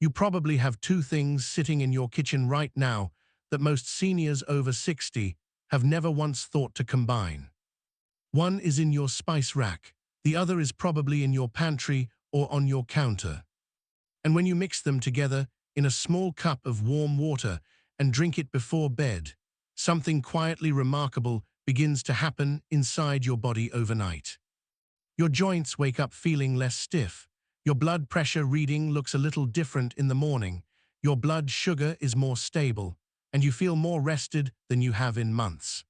You probably have two things sitting in your kitchen right now that most seniors over 60 have never once thought to combine. One is in your spice rack, the other is probably in your pantry or on your counter. And when you mix them together in a small cup of warm water and drink it before bed, something quietly remarkable begins to happen inside your body overnight. Your joints wake up feeling less stiff. Your blood pressure reading looks a little different in the morning. Your blood sugar is more stable, and you feel more rested than you have in months.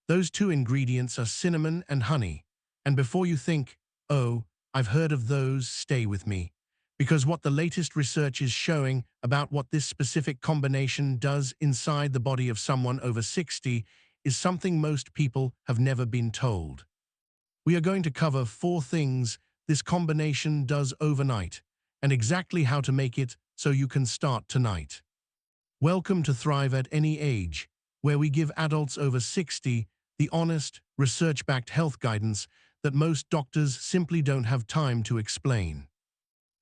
Those two ingredients are cinnamon and honey. And before you think, oh, I've heard of those, stay with me. Because what the latest research is showing about what this specific combination does inside the body of someone over 60 is something most people have never been told. We are going to cover 4 things this combination does overnight, and exactly how to make it so you can start tonight. Welcome to Thrive at Any Age, where we give adults over 60 the honest, research-backed health guidance that most doctors simply don't have time to explain.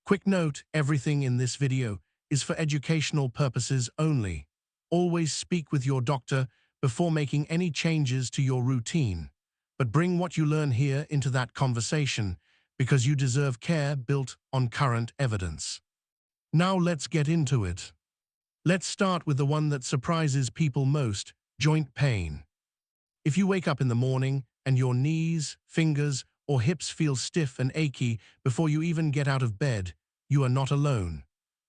Quick note, everything in this video is for educational purposes only. Always speak with your doctor before making any changes to your routine, but bring what you learn here into that conversation because you deserve care built on current evidence. Now let's get into it. Let's start with the one that surprises people most, joint pain. If you wake up in the morning and your knees, fingers, or hips feel stiff and achy before you even get out of bed, you are not alone.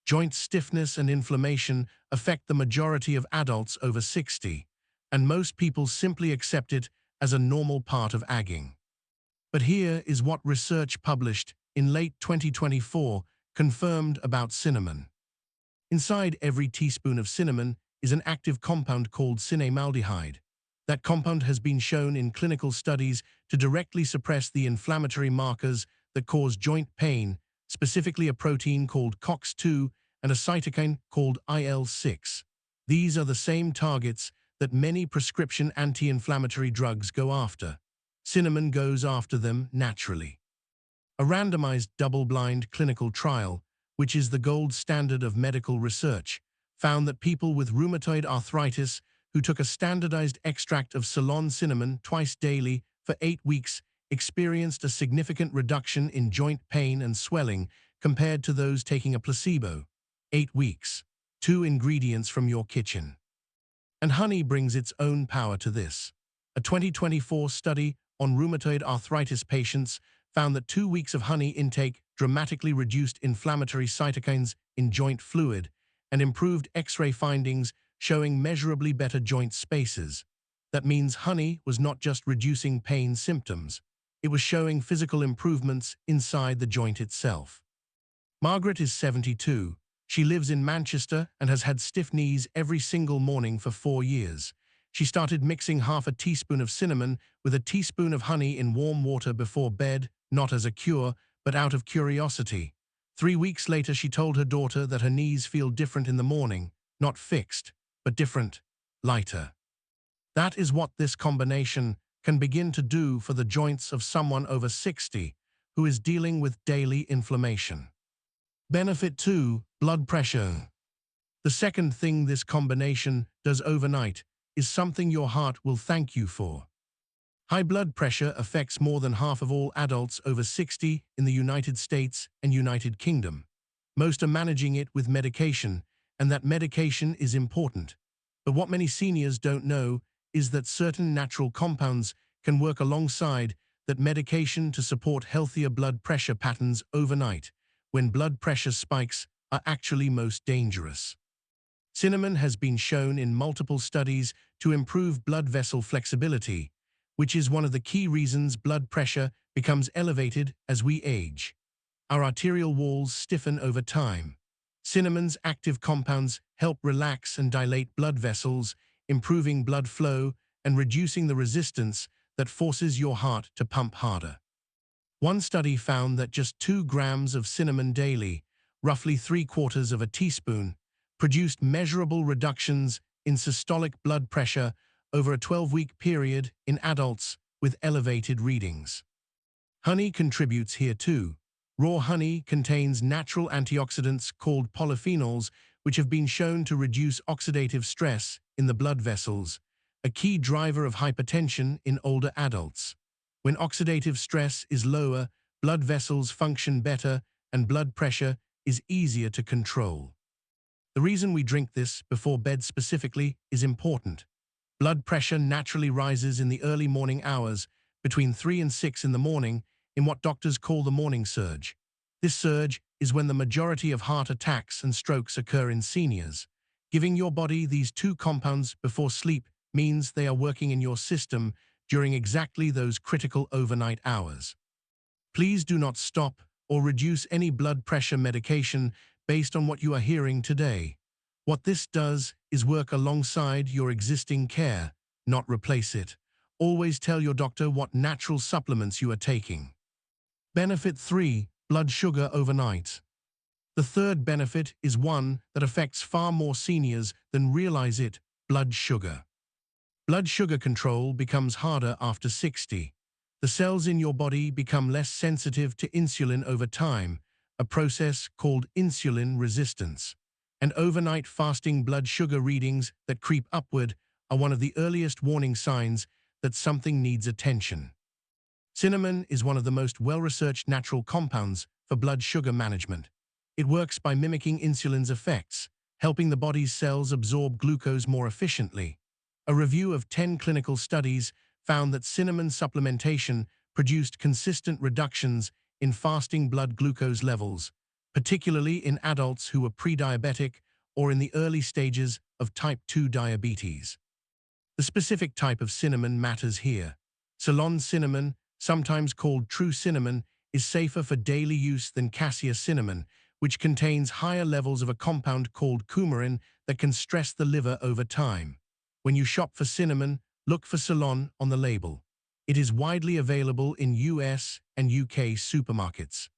Joint stiffness and inflammation affect the majority of adults over 60, and most people simply accept it as a normal part of aging. But here is what research published in late 2024 confirmed about cinnamon. Inside every teaspoon of cinnamon is an active compound called cinnamaldehyde. That compound has been shown in clinical studies to directly suppress the inflammatory markers that cause joint pain, specifically a protein called COX-2 and a cytokine called IL-6. These are the same targets that many prescription anti-inflammatory drugs go after. Cinnamon goes after them naturally. A randomized double-blind clinical trial, which is the gold standard of medical research, found that people with rheumatoid arthritis who took a standardized extract of Ceylon cinnamon twice daily for 8 weeks experienced a significant reduction in joint pain and swelling compared to those taking a placebo. 8 weeks. 2 ingredients from your kitchen. And honey brings its own power to this. A 2024 study on rheumatoid arthritis patients found that 2 weeks of honey intake dramatically reduced inflammatory cytokines in joint fluid and improved X-ray findings showing measurably better joint spaces. That means honey was not just reducing pain symptoms, it was showing physical improvements inside the joint itself. Margaret is 72. She lives in Manchester and has had stiff knees every single morning for 4 years. She started mixing half a teaspoon of cinnamon with a teaspoon of honey in warm water before bed, not as a cure, but out of curiosity. 3 weeks later, she told her daughter that her knees feel different in the morning, not fixed, but different, lighter. That is what this combination can begin to do for the joints of someone over 60 who is dealing with daily inflammation. Benefit 2, blood pressure. The second thing this combination does overnight is something your heart will thank you for. High blood pressure affects more than half of all adults over 60 in the United States and United Kingdom. Most are managing it with medication, and that medication is important. But what many seniors don't know is that certain natural compounds can work alongside that medication to support healthier blood pressure patterns overnight, when blood pressure spikes are actually most dangerous. Cinnamon has been shown in multiple studies to improve blood vessel flexibility, which is one of the key reasons blood pressure becomes elevated as we age. Our arterial walls stiffen over time. Cinnamon's active compounds help relax and dilate blood vessels, improving blood flow and reducing the resistance that forces your heart to pump harder. One study found that just 2 grams of cinnamon daily, roughly 3/4 of a teaspoon, produced measurable reductions in systolic blood pressure over a 12-week period in adults with elevated readings. Honey contributes here too. Raw honey contains natural antioxidants called polyphenols, which have been shown to reduce oxidative stress in the blood vessels, a key driver of hypertension in older adults. When oxidative stress is lower, blood vessels function better and blood pressure is easier to control. The reason we drink this before bed specifically is important. Blood pressure naturally rises in the early morning hours, between 3 and 6 in the morning, in what doctors call the morning surge. This surge is when the majority of heart attacks and strokes occur in seniors. Giving your body these two compounds before sleep means they are working in your system during exactly those critical overnight hours. Please do not stop or reduce any blood pressure medication based on what you are hearing today. What this does is work alongside your existing care, not replace it. Always tell your doctor what natural supplements you are taking. Benefit 3. Blood sugar overnight. The third benefit is one that affects far more seniors than realize it: blood sugar. Blood sugar control becomes harder after 60. The cells in your body become less sensitive to insulin over time, a process called insulin resistance. And overnight fasting blood sugar readings that creep upward are one of the earliest warning signs that something needs attention. Cinnamon is one of the most well-researched natural compounds for blood sugar management. It works by mimicking insulin's effects, helping the body's cells absorb glucose more efficiently. A review of 10 clinical studies found that cinnamon supplementation produced consistent reductions in fasting blood glucose levels, particularly in adults who were pre-diabetic or in the early stages of type 2 diabetes. The specific type of cinnamon matters here. Ceylon cinnamon, sometimes called true cinnamon, is safer for daily use than cassia cinnamon, which contains higher levels of a compound called coumarin that can stress the liver over time. When you shop for cinnamon, look for Ceylon on the label. It is widely available in US and UK supermarkets.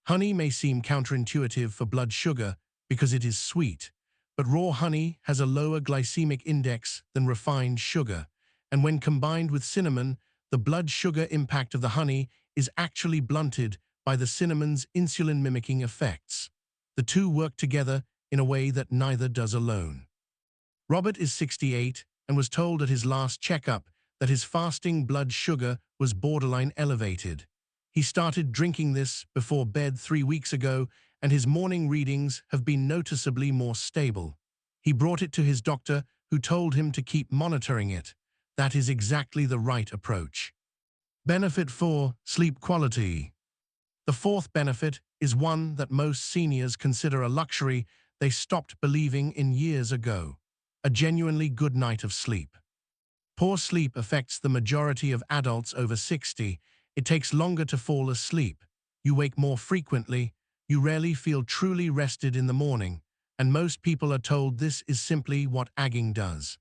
Honey may seem counterintuitive for blood sugar because it is sweet, but raw honey has a lower glycemic index than refined sugar, and when combined with cinnamon, the blood sugar impact of the honey is actually blunted by the cinnamon's insulin-mimicking effects. The two work together in a way that neither does alone. Robert is 68 and was told at his last checkup that his fasting blood sugar was borderline elevated. He started drinking this before bed 3 weeks ago, and his morning readings have been noticeably more stable. He brought it to his doctor, who told him to keep monitoring it. That is exactly the right approach. Benefit 4. Sleep quality. The fourth benefit is one that most seniors consider a luxury they stopped believing in years ago: a genuinely good night of sleep. Poor sleep affects the majority of adults over 60. It takes longer to fall asleep. You wake more frequently. You rarely feel truly rested in the morning, and most people are told this is simply what aging does.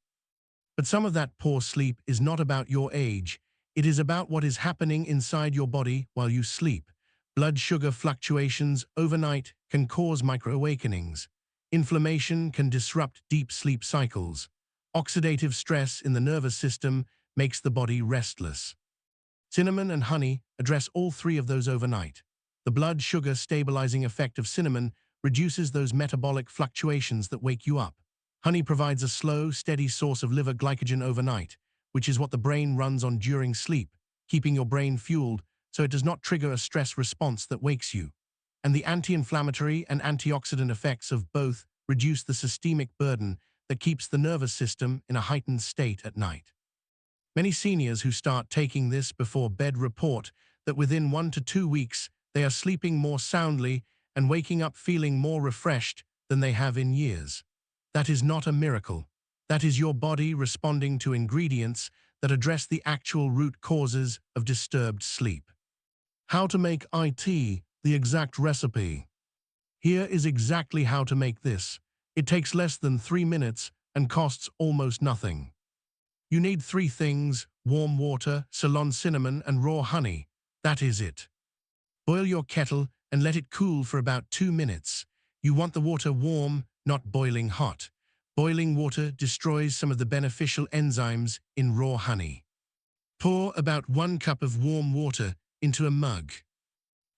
But some of that poor sleep is not about your age. It is about what is happening inside your body while you sleep. Blood sugar fluctuations overnight can cause microawakenings. Inflammation can disrupt deep sleep cycles. Oxidative stress in the nervous system makes the body restless. Cinnamon and honey address all three of those overnight. The blood sugar stabilizing effect of cinnamon reduces those metabolic fluctuations that wake you up. Honey provides a slow, steady source of liver glycogen overnight, which is what the brain runs on during sleep, keeping your brain fueled so it does not trigger a stress response that wakes you. And the anti-inflammatory and antioxidant effects of both reduce the systemic burden that keeps the nervous system in a heightened state at night. Many seniors who start taking this before bed report that within 1 to 2 weeks they are sleeping more soundly and waking up feeling more refreshed than they have in years. That is not a miracle. That is your body responding to ingredients that address the actual root causes of disturbed sleep. How to make IT, the exact recipe. Here is exactly how to make this. It takes less than 3 minutes and costs almost nothing. You need 3 things: warm water, Ceylon cinnamon, and raw honey. That is it. Boil your kettle and let it cool for about 2 minutes. You want the water warm, not boiling hot. Boiling water destroys some of the beneficial enzymes in raw honey. Pour about 1 cup of warm water into a mug.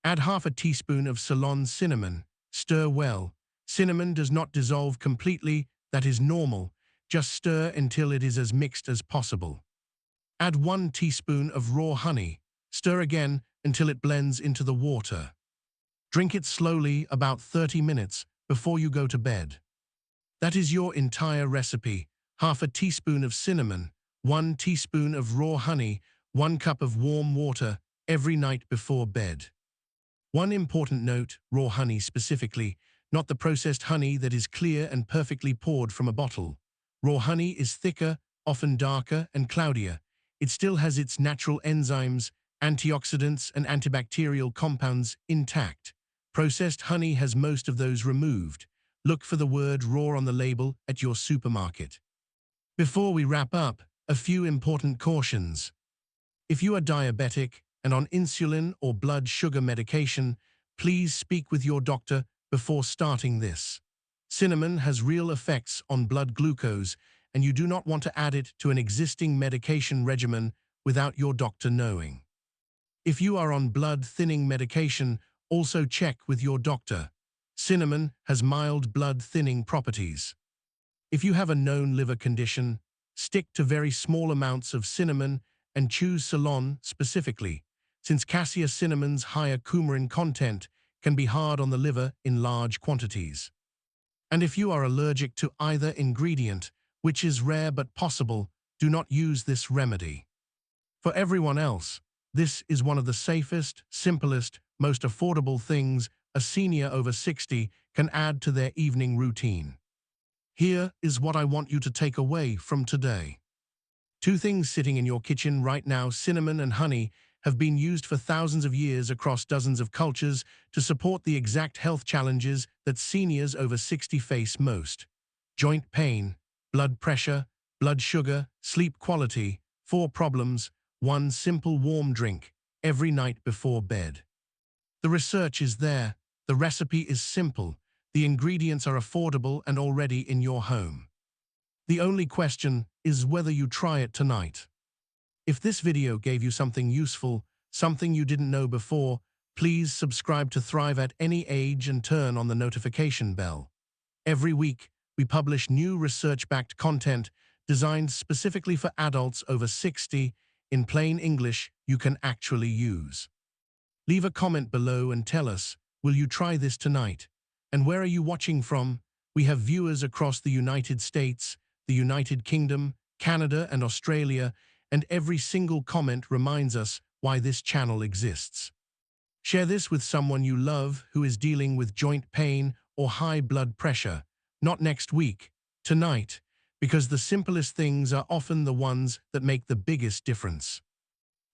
Add half a teaspoon of Ceylon cinnamon. Stir well. Cinnamon does not dissolve completely, that is normal. Just stir until it is as mixed as possible. Add 1 teaspoon of raw honey. Stir again until it blends into the water. Drink it slowly about 30 minutes before you go to bed. That is your entire recipe. Half a teaspoon of cinnamon, 1 teaspoon of raw honey, 1 cup of warm water every night before bed. One important note, raw honey specifically, not the processed honey that is clear and perfectly poured from a bottle. Raw honey is thicker, often darker and cloudier. It still has its natural enzymes, antioxidants and antibacterial compounds intact. Processed honey has most of those removed. Look for the word raw on the label at your supermarket. Before we wrap up, a few important cautions. If you are diabetic and on insulin or blood sugar medication, please speak with your doctor before starting this. Cinnamon has real effects on blood glucose, and you do not want to add it to an existing medication regimen without your doctor knowing. If you are on blood-thinning medication, also check with your doctor. Cinnamon has mild blood-thinning properties. If you have a known liver condition, stick to very small amounts of cinnamon and choose Ceylon specifically, since cassia cinnamon's higher coumarin content can be hard on the liver in large quantities. And if you are allergic to either ingredient, which is rare but possible, do not use this remedy. For everyone else, this is one of the safest, simplest, most affordable things a senior over 60 can add to their evening routine. Here is what I want you to take away from today. 2 things sitting in your kitchen right now: cinnamon and honey have been used for thousands of years across dozens of cultures to support the exact health challenges that seniors over 60 face most. Joint pain, blood pressure, blood sugar, sleep quality, 4 problems, 1 simple warm drink every night before bed. The research is there, the recipe is simple, the ingredients are affordable and already in your home. The only question is whether you try it tonight. If this video gave you something useful, something you didn't know before, please subscribe to Thrive at any age and turn on the notification bell. Every week, we publish new research-backed content designed specifically for adults over 60 in plain English you can actually use. Leave a comment below and tell us, will you try this tonight? And where are you watching from? We have viewers across the United States, the United Kingdom, Canada and Australia, and every single comment reminds us why this channel exists. Share this with someone you love who is dealing with joint pain or high blood pressure, not next week, tonight, because the simplest things are often the ones that make the biggest difference.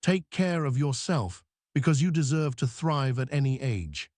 Take care of yourself, because you deserve to thrive at any age.